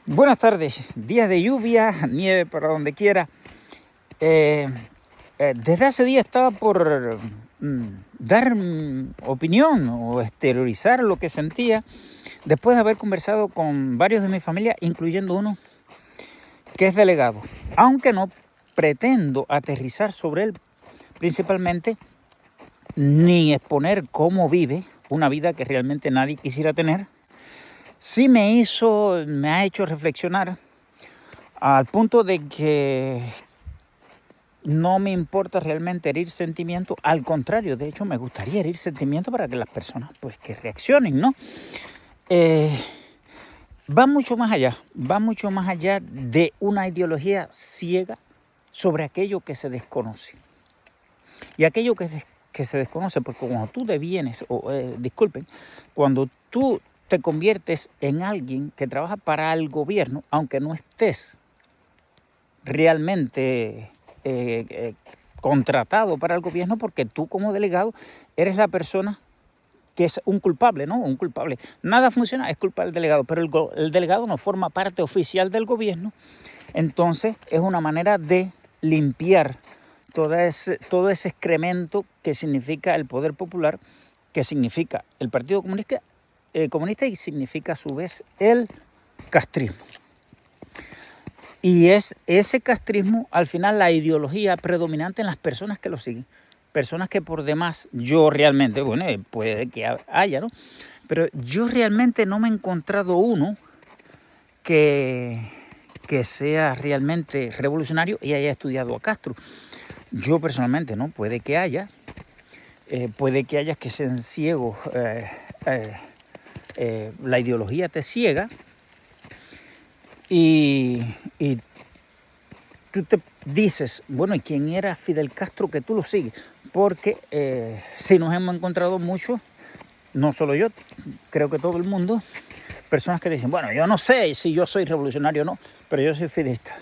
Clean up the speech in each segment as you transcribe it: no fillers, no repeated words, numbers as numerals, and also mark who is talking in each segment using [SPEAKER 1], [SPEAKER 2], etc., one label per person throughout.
[SPEAKER 1] Buenas tardes, días de lluvia, nieve para donde quiera. Desde hace días estaba por dar opinión o exteriorizar lo que sentía después de haber conversado con varios de mi familia, incluyendo uno que es delegado. Aunque no pretendo aterrizar sobre él principalmente, ni exponer cómo vive una vida que realmente nadie quisiera tener, sí me ha hecho reflexionar al punto de que no me importa realmente herir sentimientos, al contrario, de hecho me gustaría herir sentimientos para que las personas pues que reaccionen, ¿no? Va mucho más allá de una ideología ciega sobre aquello que se desconoce. Y aquello que se desconoce, porque cuando tú devienes, cuando tú te conviertes en alguien que trabaja para el gobierno, aunque no estés realmente contratado para el gobierno, porque tú como delegado eres la persona que es un culpable, ¿no? Un culpable. Nada funciona, es culpa del delegado, pero el delegado no forma parte oficial del gobierno, entonces es una manera de limpiar todo ese excremento que significa el poder popular, que significa el Partido Comunista y significa a su vez el castrismo. Y es ese castrismo, al final, la ideología predominante en las personas que lo siguen. Personas que por demás, yo realmente, bueno, puede que haya, ¿no? Pero yo realmente no me he encontrado uno que sea realmente revolucionario y haya estudiado a Castro. Yo personalmente, ¿no? Puede que haya que sean ciegos, la ideología te ciega y tú te dices, bueno, ¿y quién era Fidel Castro que tú lo sigues? Porque si nos hemos encontrado mucho, no solo yo, creo que todo el mundo, personas que dicen, bueno, yo no sé si yo soy revolucionario o no, pero yo soy fidelista.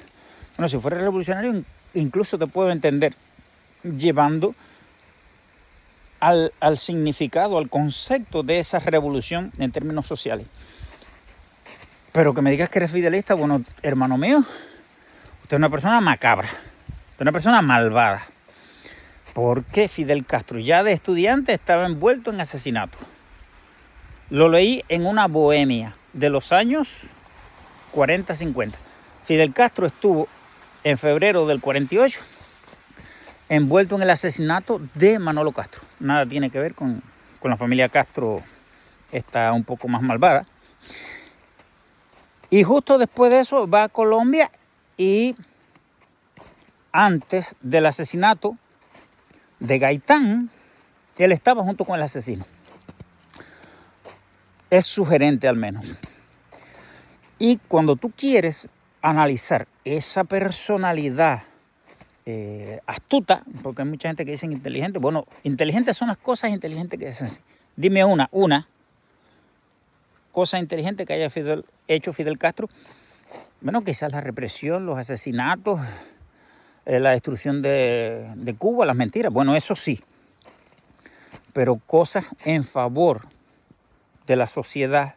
[SPEAKER 1] Bueno, si fuera revolucionario, incluso te puedo entender, llevando al significado, al concepto de esa revolución en términos sociales. Pero que me digas que eres fidelista, bueno, hermano mío, usted es una persona macabra, usted es una persona malvada. Porque Fidel Castro ya de estudiante estaba envuelto en asesinato. Lo leí en una bohemia de los años 40-50. Fidel Castro estuvo en febrero del 48 envuelto en el asesinato de Manolo Castro. Nada tiene que ver con la familia Castro, está un poco más malvada. Y justo después de eso va a Colombia y antes del asesinato de Gaitán, él estaba junto con el asesino. Es sugerente al menos. Y cuando tú quieres analizar esa personalidad astuta, porque hay mucha gente que dice inteligente, bueno, inteligentes son las cosas inteligentes que dicen. Dime una cosa inteligente que haya hecho Fidel Castro. Bueno, quizás la represión, los asesinatos, la destrucción de Cuba, las mentiras, bueno, eso sí. Pero cosas en favor de la sociedad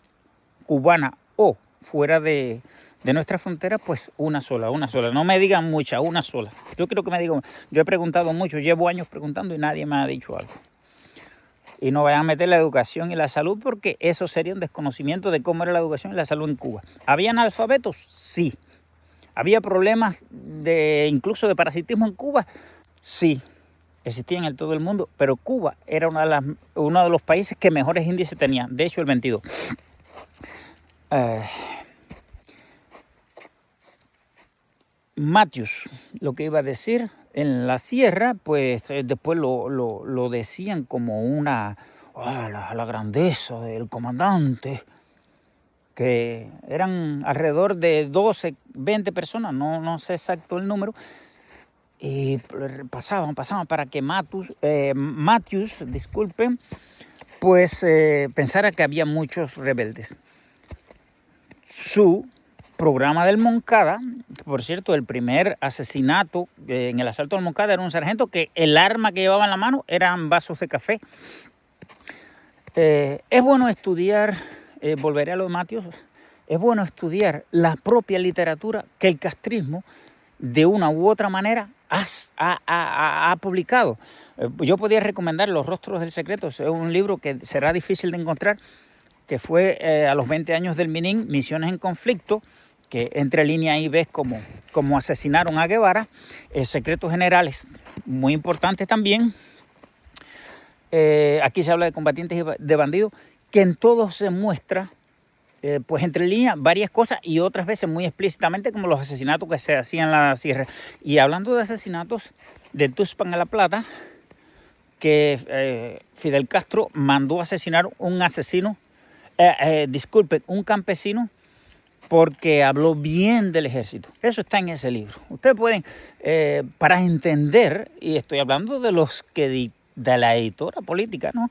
[SPEAKER 1] cubana o fuera de nuestra frontera, pues una sola. No me digan muchas, una sola. Yo quiero que me digan, yo he preguntado mucho, llevo años preguntando y nadie me ha dicho algo. Y no vayan a meter la educación y la salud porque eso sería un desconocimiento de cómo era la educación y la salud en Cuba. ¿Había analfabetos? Sí. ¿Había problemas incluso de parasitismo en Cuba? Sí. Existían en todo el mundo, pero Cuba era uno de los países que mejores índices tenía. De hecho, el 22. Matthews, lo que iba a decir, en la sierra, pues después lo decían como la grandeza del comandante, que eran alrededor de 12, 20 personas, no sé exacto el número, y pasaban para que Matthews, disculpen, pues pensara que había muchos rebeldes. Su programa del Moncada, por cierto, el primer asesinato en el asalto al Moncada era un sargento que el arma que llevaba en la mano eran vasos de café. Es bueno estudiar, volveré a los Matthews, es bueno estudiar la propia literatura que el castrismo de una u otra manera ha publicado. Yo podría recomendar Los rostros del secreto, es un libro que será difícil de encontrar, que fue a los 20 años del Minin, Misiones en Conflicto, que entre líneas ahí ves cómo asesinaron a Guevara, secretos generales, muy importantes también. Aquí se habla de combatientes y de bandidos, que en todos se muestra, pues entre líneas, varias cosas y otras veces muy explícitamente, como los asesinatos que se hacían en la sierra. Y hablando de asesinatos, de Tuxpan a La Plata, que Fidel Castro mandó asesinar un asesino, un campesino, porque habló bien del ejército. Eso está en ese libro. Ustedes pueden, para entender, y estoy hablando de los que de la editora política, ¿no?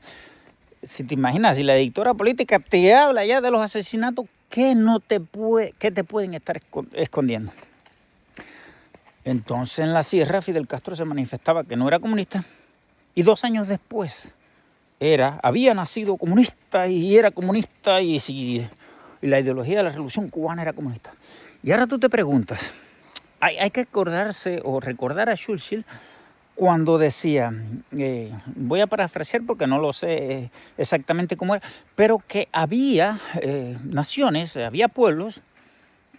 [SPEAKER 1] Si te imaginas, si la editora política te habla ya de los asesinatos, ¿qué te pueden estar escondiendo? Entonces en la sierra Fidel Castro se manifestaba que no era comunista y 2 años después había nacido comunista y era comunista y la ideología de la Revolución Cubana era comunista. Y ahora tú te preguntas, hay que acordarse o recordar a Churchill cuando decía, voy a parafrasear porque no lo sé exactamente cómo era, pero que había naciones, había pueblos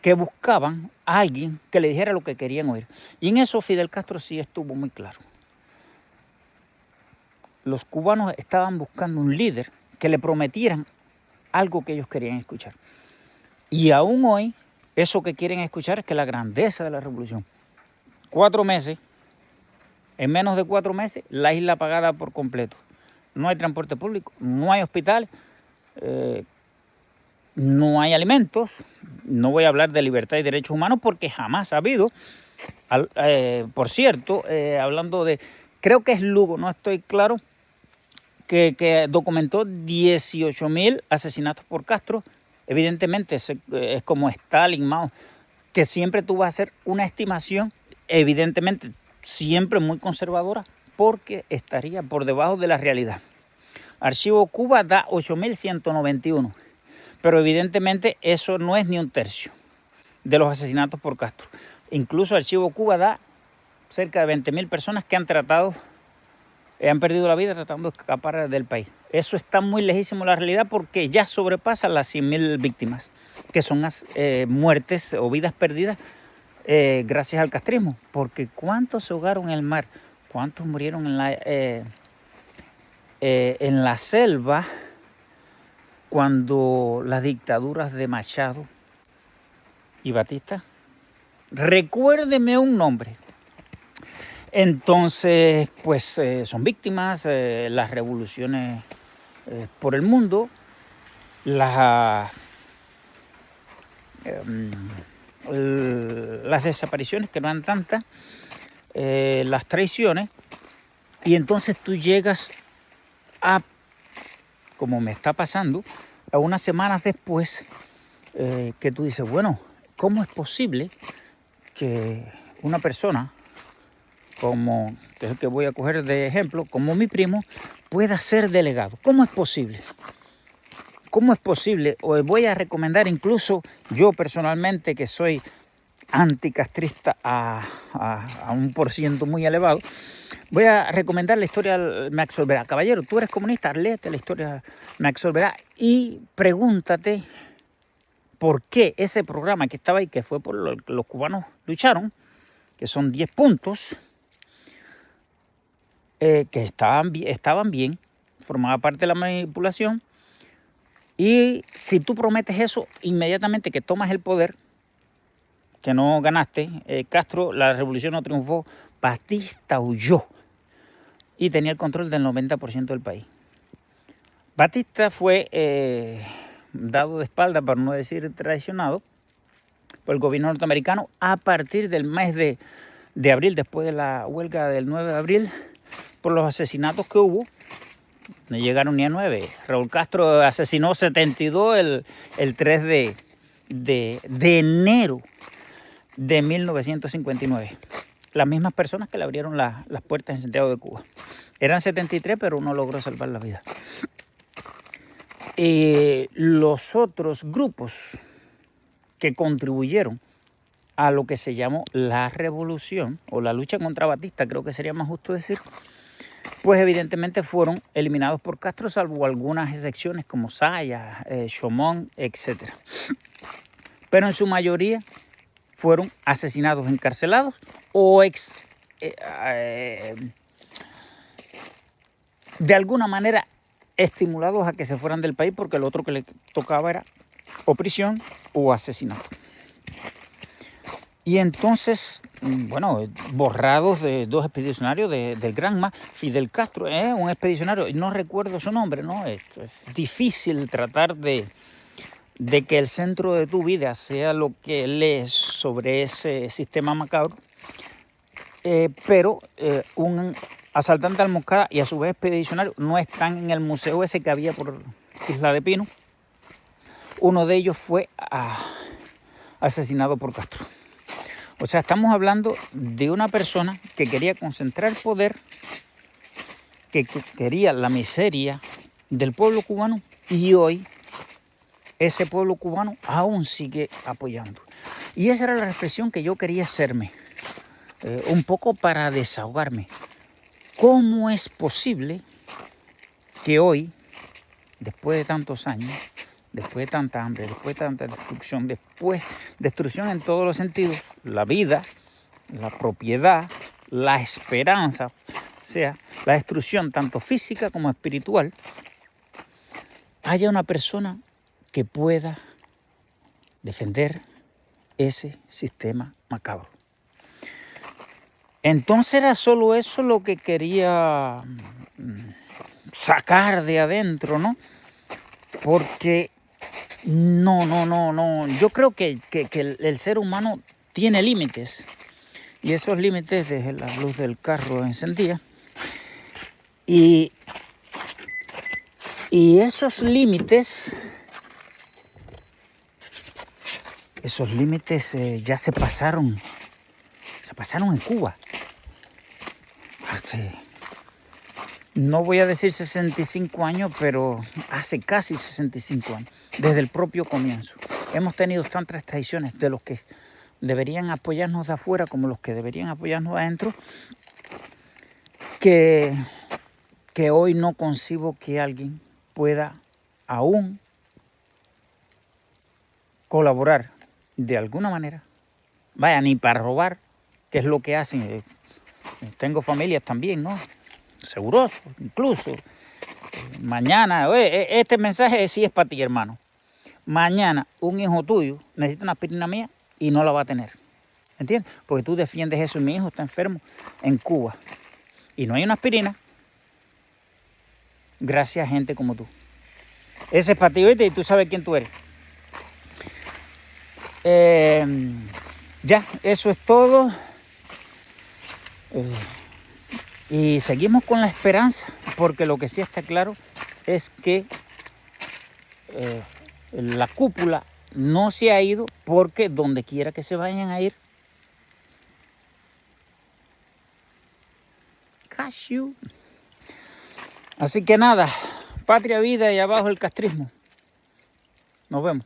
[SPEAKER 1] que buscaban a alguien que le dijera lo que querían oír. Y en eso Fidel Castro sí estuvo muy claro. Los cubanos estaban buscando un líder que le prometieran algo que ellos querían escuchar. Y aún hoy, eso que quieren escuchar es que la grandeza de la revolución. 4 meses, en menos de 4 meses, la isla apagada por completo. No hay transporte público, no hay hospitales, no hay alimentos. No voy a hablar de libertad y derechos humanos porque jamás ha habido. Por cierto, hablando de, creo que es Lugo, no estoy claro, que documentó 18.000 asesinatos por Castro. Evidentemente es como Stalin, Mao, que siempre tú vas a hacer una estimación, evidentemente siempre muy conservadora, porque estaría por debajo de la realidad. Archivo Cuba da 8.191, pero evidentemente eso no es ni un tercio de los asesinatos por Castro. Incluso Archivo Cuba da cerca de 20.000 personas que han perdido la vida tratando de escapar del país. Eso está muy lejísimo de la realidad porque ya sobrepasa las 100.000 víctimas, que son muertes o vidas perdidas gracias al castrismo. Porque ¿cuántos se ahogaron en el mar? ¿Cuántos murieron en la selva cuando las dictaduras de Machado y Batista? Recuérdeme un nombre. Entonces, pues son víctimas, las revoluciones por el mundo, las desapariciones, que no eran tantas, las traiciones, y entonces tú llegas a, como me está pasando, a unas semanas después, que tú dices, bueno, ¿cómo es posible que una persona como que es el que voy a coger de ejemplo, como mi primo, pueda ser delegado? ¿Cómo es posible? ¿Cómo es posible? O voy a recomendar incluso yo personalmente, que soy anticastrista a un % muy elevado, voy a recomendar la historia de Max Olvera. Caballero, tú eres comunista, léete la historia de Max Olvera y pregúntate por qué ese programa que estaba ahí, que fue por lo que los cubanos lucharon, que son 10 puntos, que estaban bien, formaba parte de la manipulación. Y si tú prometes eso, inmediatamente que tomas el poder, que no ganaste, Castro, la revolución no triunfó, Batista huyó y tenía el control del 90% del país. Batista fue dado de espalda, para no decir traicionado, por el gobierno norteamericano a partir del mes de abril, después de la huelga del 9 de abril, por los asesinatos que hubo. No llegaron ni a 9. Raúl Castro asesinó 72 el 3 de enero de 1959. Las mismas personas que le abrieron las puertas en Santiago de Cuba. Eran 73, pero uno logró salvar la vida. Los otros grupos que contribuyeron a lo que se llamó la revolución o la lucha contra Batista, creo que sería más justo decir, pues evidentemente fueron eliminados por Castro, salvo algunas excepciones como Zayas, Chomón, etc. Pero en su mayoría fueron asesinados, encarcelados o de alguna manera estimulados a que se fueran del país, porque lo otro que les tocaba era o prisión o asesinato. Y entonces, bueno, borrados de dos expedicionarios del Granma, Fidel Castro, un expedicionario, no recuerdo su nombre, ¿no? Es difícil tratar de que el centro de tu vida sea lo que lees sobre ese sistema macabro, pero un asaltante al Moscada y a su vez expedicionario no están en el museo ese que había por Isla de Pino. Uno de ellos fue asesinado por Castro. O sea, estamos hablando de una persona que quería concentrar poder, que quería la miseria del pueblo cubano, y hoy ese pueblo cubano aún sigue apoyando. Y esa era la reflexión que yo quería hacerme, un poco para desahogarme. ¿Cómo es posible que hoy, después de tantos años, después de tanta hambre, después de tanta destrucción, destrucción en todos los sentidos, la vida, la propiedad, la esperanza, o sea, la destrucción tanto física como espiritual, haya una persona que pueda defender ese sistema macabro? Entonces era solo eso lo que quería sacar de adentro, ¿no? Porque no, yo creo que el ser humano tiene límites, y esos límites, desde la luz del carro encendida, y esos límites ya se pasaron en Cuba hace, no voy a decir 65 años, pero hace casi 65 años, desde el propio comienzo. Hemos tenido tantas tradiciones de los que deberían apoyarnos de afuera como los que deberían apoyarnos de adentro, que hoy no concibo que alguien pueda aún colaborar de alguna manera, vaya, ni para robar, que es lo que hacen. Tengo familias también, ¿no? Seguros, incluso. Mañana, este mensaje sí es para ti, hermano. Mañana un hijo tuyo necesita una aspirina mía y no la va a tener. ¿Entiendes? Porque tú defiendes eso y mi hijo está enfermo en Cuba y no hay una aspirina, gracias a gente como tú. Ese es para ti, ¿viste? Y tú sabes quién tú eres. Ya, eso es todo. Y seguimos con la esperanza, porque lo que sí está claro es que la cúpula no se ha ido, porque donde quiera que se vayan a ir, cashew. Así que nada, patria, vida y abajo el castrismo. Nos vemos.